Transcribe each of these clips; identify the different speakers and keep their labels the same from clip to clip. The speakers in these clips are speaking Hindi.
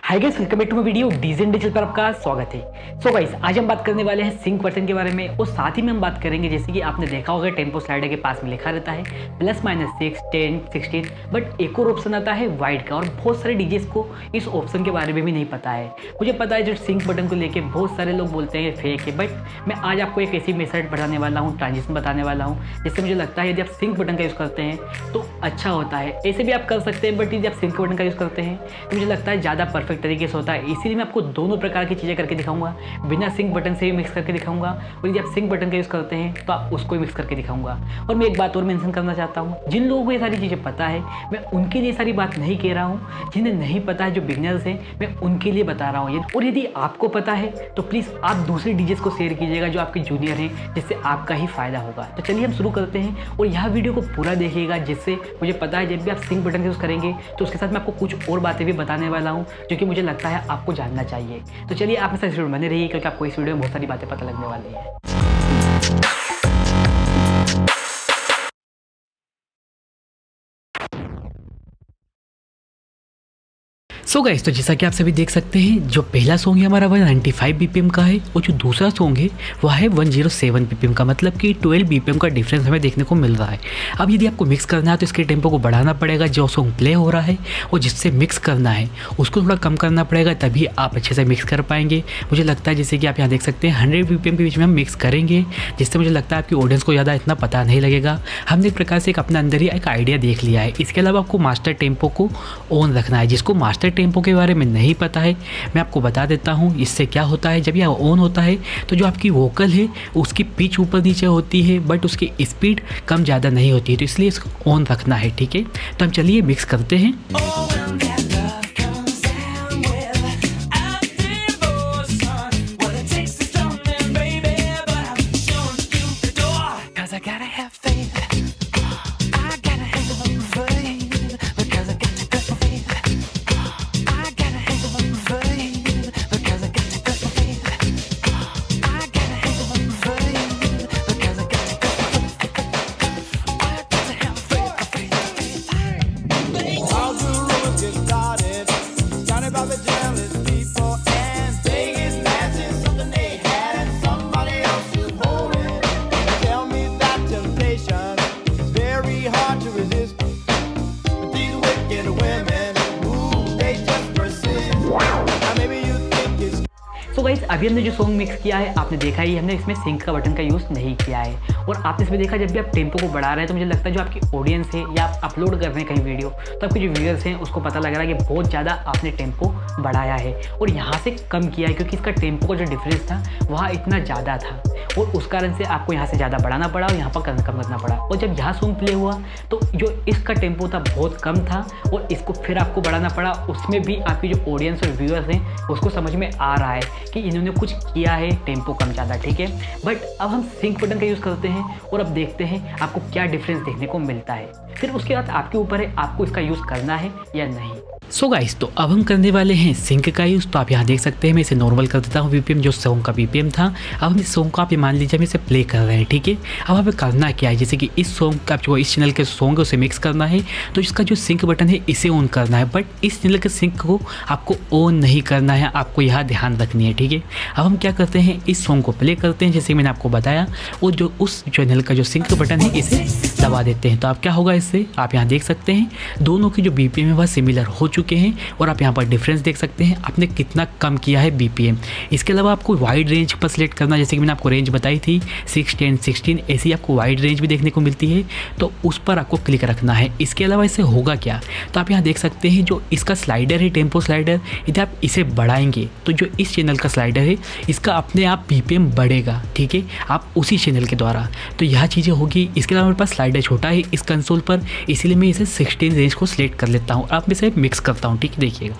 Speaker 1: Hi guys, welcome back to my video Decent Digital पर आपका स्वागत है। सो गाइस, आज हम बात करने वाले हैं सिंक बटन के बारे में और साथ ही में हम बात करेंगे, जैसे कि आपने देखा होगा टेम्पो स्लाइडर के पास में लिखा रहता है +-6 10 16, बट एक और ऑप्शन आता है वाइड का। और बहुत सारे डीजेस को इस ऑप्शन के बारे में भी नहीं पता है। मुझे पता है जो सिंक बटन को लेके बहुत सारे लोग बोलते हैं फेक है, बट मैं आज आपको एक ऐसी मेथड बताने वाला हूँ, ट्रांजिशन बताने वाला हूँ, जिससे मुझे लगता है यदि आप सिंक बटन का यूज़ करते हैं तो अच्छा होता है। ऐसे भी आप कर सकते हैं, बट यदि आप सिंक बटन का यूज़ करते हैं तो मुझे लगता है ज़्यादा परफेक्ट तरीके से होता है। इसीलिए मैं आपको दोनों प्रकार की चीज़ें करके दिखाऊंगा, बिना सिंक बटन से भी मिक्स करके दिखाऊंगा, और यदि आप सिंक बटन का यूज़ करते हैं तो आप उसको भी मिक्स करके दिखाऊंगा। और मैं एक बात और मेंशन करना चाहता हूँ, जिन लोगों को ये सारी चीज़ें पता है मैं उनके लिए सारी बात नहीं कह रहा हूँ, जिन्हें नहीं पता है, जो बिगनर्स हैं, मैं उनके लिए बता रहा हूँ। और यदि आपको पता है तो प्लीज़ आप दूसरे डीजेस को शेयर कीजिएगा जो आपके जूनियर हैं, जिससे आपका ही फायदा होगा। तो चलिए हम शुरू करते हैं, और यह वीडियो को पूरा देखिएगा, जिससे मुझे पता है जब भी आप सिंक बटन यूज़ करेंगे तो उसके साथ मैं आपको कुछ और बातें भी बताने वाला हूँ जो कि मुझे लगता है आपको जानना चाहिए। तो चलिए आप मेरे साथ वीडियो बने रहिए, क्योंकि आपको इस वीडियो में बहुत सारी बातें पता लगने वाली है। सो गाइस, तो जैसा कि आप सभी देख सकते हैं, जो पहला सॉन्ग है हमारा वह 95 बीपीएम का है, और जो दूसरा सॉन्ग है वह है 107 बीपीएम का। मतलब कि 12 बीपीएम का डिफरेंस हमें देखने को मिल रहा है। अब यदि आपको मिक्स करना है तो इसके टेम्पो को बढ़ाना पड़ेगा, जो सॉन्ग प्ले हो रहा है और जिससे मिक्स करना है उसको थोड़ा कम करना पड़ेगा, तभी आप अच्छे से मिक्स कर पाएंगे। मुझे लगता है जैसे कि आप यहाँ देख सकते हैं 100 बीपीएम के बीच में हम मिक्स करेंगे, जिससे मुझे लगता है आपकी ऑडियंस को ज़्यादा इतना पता नहीं लगेगा। हमने एक प्रकार से एक अपने अंदर ही एक आइडिया देख लिया है। इसके अलावा आपको मास्टर टेम्पो को ऑन रखना है। जिसको मास्टर टेम्पो के बारे में नहीं पता है, मैं आपको बता देता हूं। इससे क्या होता है, जब यह ऑन होता है तो जो आपकी वोकल है उसकी पिच ऊपर नीचे होती है, बट उसकी स्पीड कम ज़्यादा नहीं होती है, तो इसलिए इसको ऑन रखना है। ठीक है, तो हम चलिए मिक्स करते हैं। तो गाइस, अभी हमने जो सॉन्ग मिक्स किया है आपने देखा ही, हमने इसमें सिंक का बटन का यूज़ नहीं किया है। और आपने इसमें देखा जब भी आप टेम्पो को बढ़ा रहे हैं तो मुझे लगता है जो आपकी ऑडियंस है या आप अपलोड कर रहे हैं कहीं वीडियो, तो आपके जो व्यूअर्स हैं उसको पता लग रहा है कि बहुत ज़्यादा आपने टेम्पो बढ़ाया है और यहाँ से कम किया है, क्योंकि इसका टेम्पो का जो डिफरेंस था वहाँ इतना ज़्यादा था, और उस कारण से आपको यहाँ से ज़्यादा बढ़ाना पड़ा और यहाँ पर कम करना पड़ा। और जब यहाँ सॉन्ग प्ले हुआ तो जो इसका टेम्पो था बहुत कम था, और इसको फिर आपको बढ़ाना पड़ा। उसमें भी आपकी जो ऑडियंस और व्यूअर्स हैं उसको समझ में आ रहा है कि इन्होंने कुछ किया है, टेम्पो कम ज़्यादा। ठीक है, बट अब हम सिंक बटन का यूज़ करते हैं और अब देखते हैं आपको क्या डिफरेंस देखने को मिलता है। फिर उसके बाद आपके ऊपर है आपको इसका यूज़ करना है या नहीं। सो गाइस, तो अब हम करने वाले हैं सिंक का यूज़। तो आप यहाँ देख सकते हैं मैं इसे नॉर्मल कर देता हूँ बीपीएम, जो सॉन्ग का बीपीएम था। अब हम इस सॉन्ग को आप ये मान लीजिए हम इसे प्ले कर रहे हैं। ठीक है, अब हमें करना क्या है, जैसे कि इस सॉन्ग का जो इस चैनल के सॉन्ग है उसे मिक्स करना है, तो इसका जो सिंक बटन है इसे ऑन करना है, बट इस चैनल के सिंक को आपको ऑन नहीं करना है, आपको यहाँ ध्यान रखनी है। ठीक है, अब हम क्या करते हैं, इस सॉन्ग को प्ले करते हैं जैसे मैंने आपको बताया, और जो उस चैनल का जो सिंक बटन है इसे दबा देते हैं। तो आप क्या होगा इससे, आप यहाँ देख सकते हैं दोनों की जो बीपीएम है वह सिमिलर हो चुके हैं, और आप यहाँ पर डिफरेंस देख सकते हैं आपने कितना कम किया है बीपीएम। इसके अलावा आपको वाइड रेंज पर सिलेक्ट करना, जैसे कि मैंने आपको रेंज बताई थी 6 10 16, ऐसी आपको वाइड रेंज भी देखने को मिलती है, तो उस पर आपको क्लिक रखना है। इसके अलावा इससे होगा क्या, तो आप यहाँ देख सकते हैं जो इसका स्लाइडर है टेम्पो स्लाइडर, यदि आप इसे बढ़ाएंगे तो जो इस चैनल का स्लाइडर है इसका अपने आप बीपीएम बढ़ेगा। ठीक है, आप उसी चैनल के द्वारा, तो यह चीज़ें होगी। इसके अलावा मेरे पास स्लाइडर छोटा है इस कंसोल पर, इसीलिए मैं इसे 16 रेंज को सिलेक्ट कर लेता हूँ। आप इसे मिक्स करता हूँ। ठीक है, देखिएगा।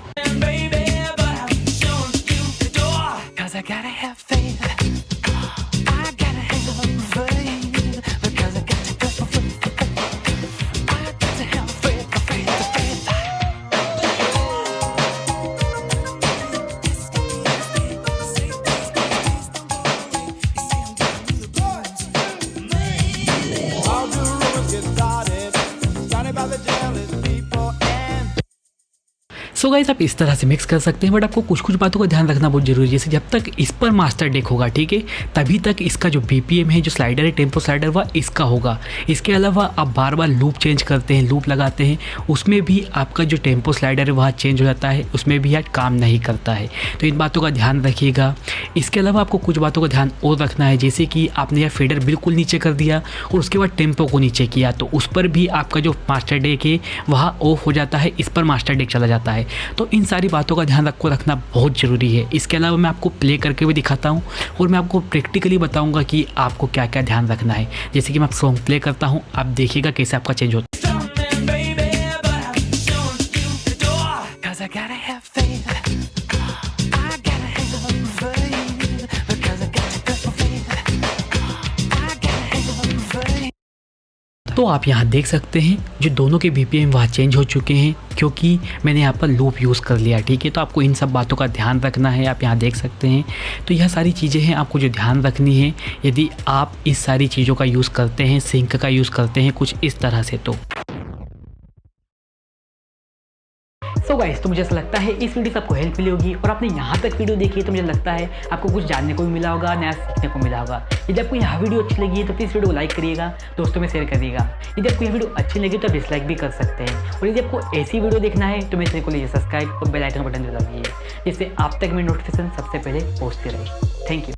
Speaker 1: सो सो गाइस आप इस तरह से मिक्स कर सकते हैं, बट आपको कुछ कुछ बातों का ध्यान रखना बहुत जरूरी है। जैसे जब तक इस पर मास्टर डेक होगा, ठीक है, तभी तक इसका जो BPM है, जो स्लाइडर है, टेम्पो स्लाइडर, वह इसका होगा। इसके अलावा आप बार बार लूप चेंज करते हैं, लूप लगाते हैं, उसमें भी आपका जो टेम्पो स्लाइडर है वह चेंज हो जाता है, उसमें भी यार काम नहीं करता है। तो इन बातों का ध्यान रखिएगा। इसके अलावा आपको कुछ बातों का ध्यान और रखना है, जैसे कि आपने यह फेडर बिल्कुल नीचे कर दिया और उसके बाद टेम्पो को नीचे किया, तो उस पर भी आपका जो मास्टर डेक है वह ऑफ हो जाता है, इस पर मास्टर डेक चला जाता है। तो इन सारी बातों का ध्यान आपको रखना बहुत ज़रूरी है। इसके अलावा मैं आपको प्ले करके भी दिखाता हूँ और मैं आपको प्रैक्टिकली बताऊँगा कि आपको क्या क्या ध्यान रखना है। जैसे कि मैं सॉन्ग प्ले करता हूँ, आप देखिएगा कैसे आपका चेंज होता है। तो आप यहाँ देख सकते हैं जो दोनों के BPM वहाँ चेंज हो चुके हैं, क्योंकि मैंने यहाँ पर लूप यूज़ कर लिया, ठीक है। तो आपको इन सब बातों का ध्यान रखना है, आप यहाँ देख सकते हैं। तो यह सारी चीज़ें हैं आपको जो ध्यान रखनी है, यदि आप इस सारी चीज़ों का यूज़ करते हैं, सिंक का यूज़ करते हैं कुछ इस तरह से। तो गाइस, तो मुझे ऐसा लगता है इस वीडियो से आपको हेल्प मिली होगी और आपने यहाँ तक वीडियो देखी है तो मुझे लगता है आपको कुछ जानने को भी मिला होगा, नया सीखने को मिला होगा। यदि आपको यह वीडियो अच्छी लगी है तो प्लीज़ वीडियो को लाइक करिएगा, दोस्तों में शेयर करिएगा। यदि आपको यह वीडियो अच्छी लगी तो डिसलाइक भी कर सकते हैं, और यदि आपको ऐसी वीडियो देखना है तो मेरे चैनल को लीजिए सब्सक्राइब और बेल आइकन बटन दबाइए, जिससे आप तक मेरी नोटिफिकेशन सबसे पहले पहुँचती रहे। Thank you.